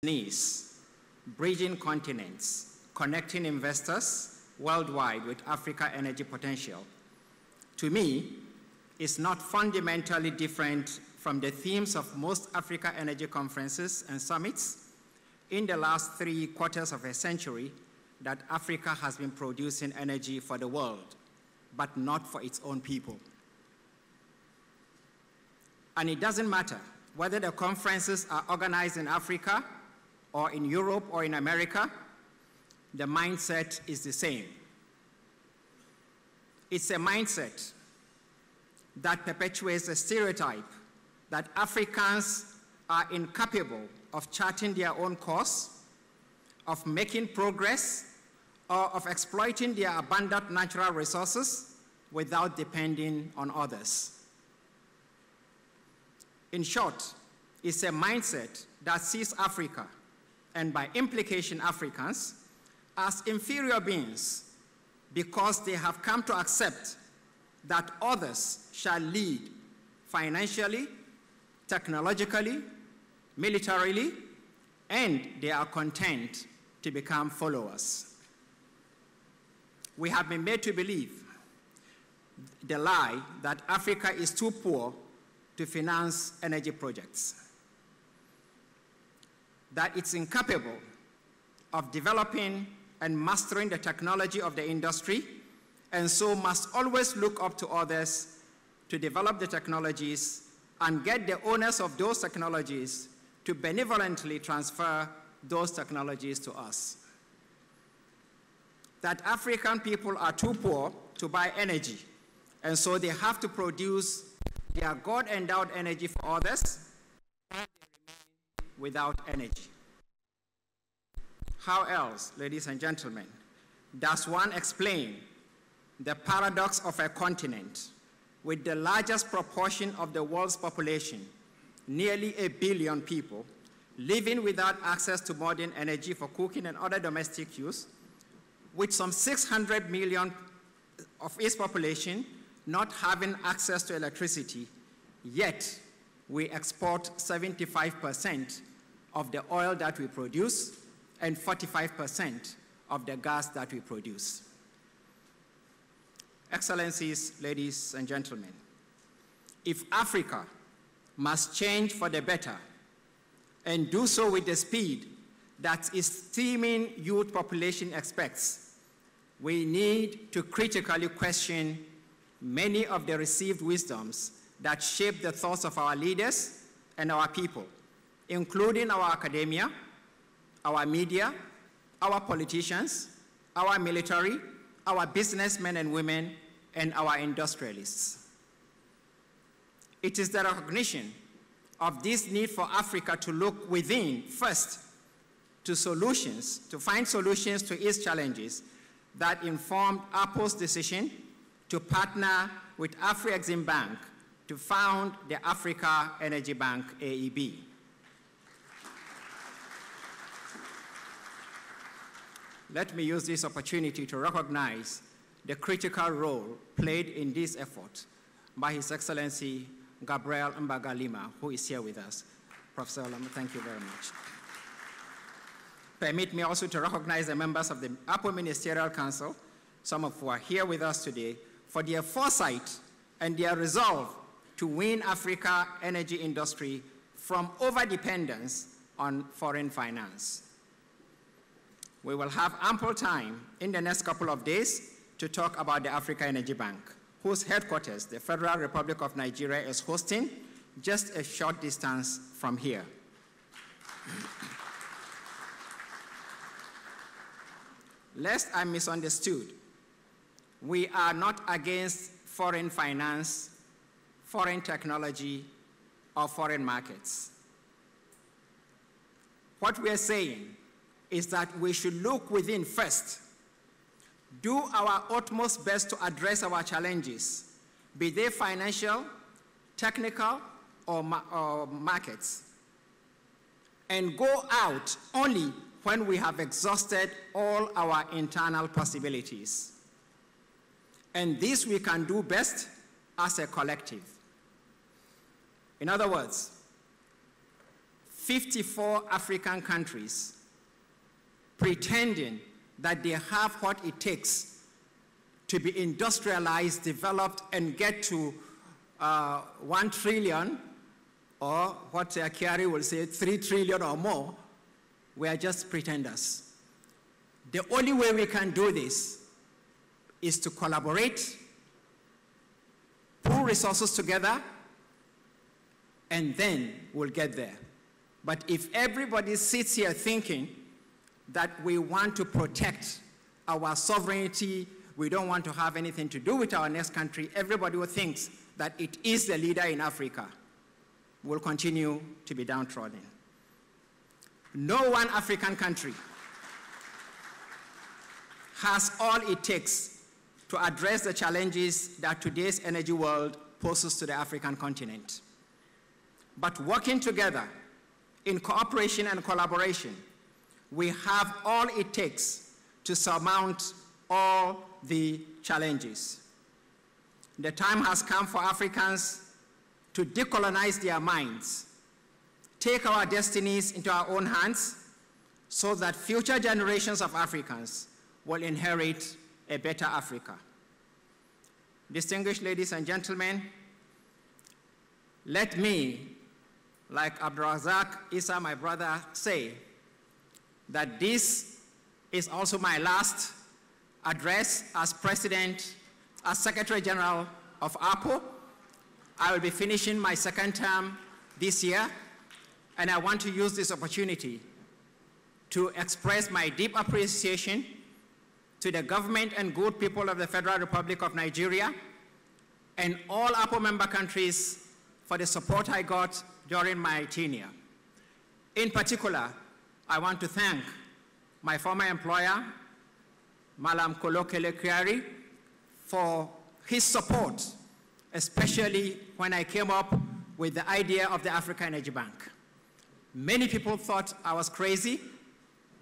is bridging continents, connecting investors worldwide with Africa energy potential, to me, is not fundamentally different from the themes of most Africa energy conferences and summits in the last 3/4 of a century that Africa has been producing energy for the world, but not for its own people. And it doesn't matter whether the conferences are organized in Africa or in Europe or in America, the mindset is the same. It's a mindset that perpetuates a stereotype that Africans are incapable of charting their own course, of making progress, or of exploiting their abundant natural resources without depending on others. In short, it's a mindset that sees Africa, and by implication Africans, as inferior beings because they have come to accept that others shall lead financially, technologically, militarily, and they are content to become followers. We have been made to believe the lie that Africa is too poor to finance energy projects, that it's incapable of developing and mastering the technology of the industry, and so must always look up to others to develop the technologies and get the owners of those technologies to benevolently transfer those technologies to us. That African people are too poor to buy energy, and so they have to produce their God-endowed energy for others, and they remain without energy. How else, ladies and gentlemen, does one explain the paradox of a continent with the largest proportion of the world's population, nearly 1 billion people, living without access to modern energy for cooking and other domestic use, with some 600 million of its population not having access to electricity, yet we export 75% of the oil that we produce and 45% of the gas that we produce. Excellencies, ladies and gentlemen, if Africa must change for the better and do so with the speed that its teeming youth population expects, we need to critically question many of the received wisdoms that shape the thoughts of our leaders and our people, including our academia, our media, our politicians, our military, our businessmen and women, and our industrialists. It is the recognition of this need for Africa to look within first to solutions, to find solutions to its challenges, that informed APPO's decision to partner with Afrexim Bank to found the Africa Energy Bank, AEB. Let me use this opportunity to recognize the critical role played in this effort by His Excellency Gabriel Mbagalima, who is here with us. Professor Olama, thank you very much. Permit me also to recognize the members of the APPO Ministerial Council, some of who are here with us today, for their foresight and their resolve to win Africa energy industry from overdependence on foreign finance. We will have ample time in the next couple of days to talk about the Africa Energy Bank, whose headquarters the Federal Republic of Nigeria is hosting just a short distance from here. Lest I'm misunderstood, we are not against foreign finance, foreign technology, or foreign markets. What we are saying is that we should look within first, do our utmost best to address our challenges, be they financial, technical, or markets, and go out only when we have exhausted all our internal possibilities. And this we can do best as a collective. In other words, 54 African countries pretending that they have what it takes to be industrialized, developed, and get to 1 trillion, or what Kiari will say, 3 trillion or more, we are just pretenders. The only way we can do this is to collaborate, pool resources together, and then we'll get there. But if everybody sits here thinking that we want to protect our sovereignty, we don't want to have anything to do with our next country, everybody who thinks that it is the leader in Africa will continue to be downtrodden. No one African country has all it takes to address the challenges that today's energy world poses to the African continent. But working together in cooperation and collaboration, we have all it takes to surmount all the challenges. The time has come for Africans to decolonize their minds, take our destinies into our own hands, so that future generations of Africans will inherit a better Africa. Distinguished ladies and gentlemen, let me, like Abdulrazak Issa, my brother, say that this is also my last address as President, as Secretary General of APPO. I will be finishing my second term this year, and I want to use this opportunity to express my deep appreciation to the government and good people of the Federal Republic of Nigeria and all APPO member countries for the support I got during my tenure. In particular, I want to thank my former employer, Malam Kolokele Kiari, for his support, especially when I came up with the idea of the Africa Energy Bank. Many people thought I was crazy.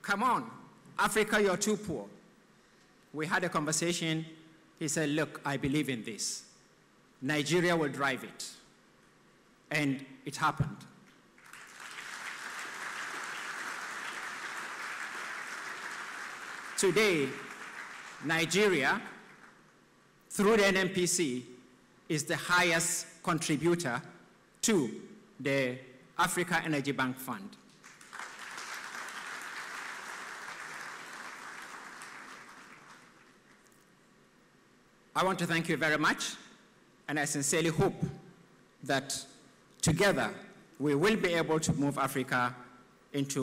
Come on, Africa, you're too poor. We had a conversation. He said, look, I believe in this. Nigeria will drive it. And it happened. Today, Nigeria, through the NNPC, is the highest contributor to the Africa Energy Bank Fund. I want to thank you very much, and I sincerely hope that together we will be able to move Africa into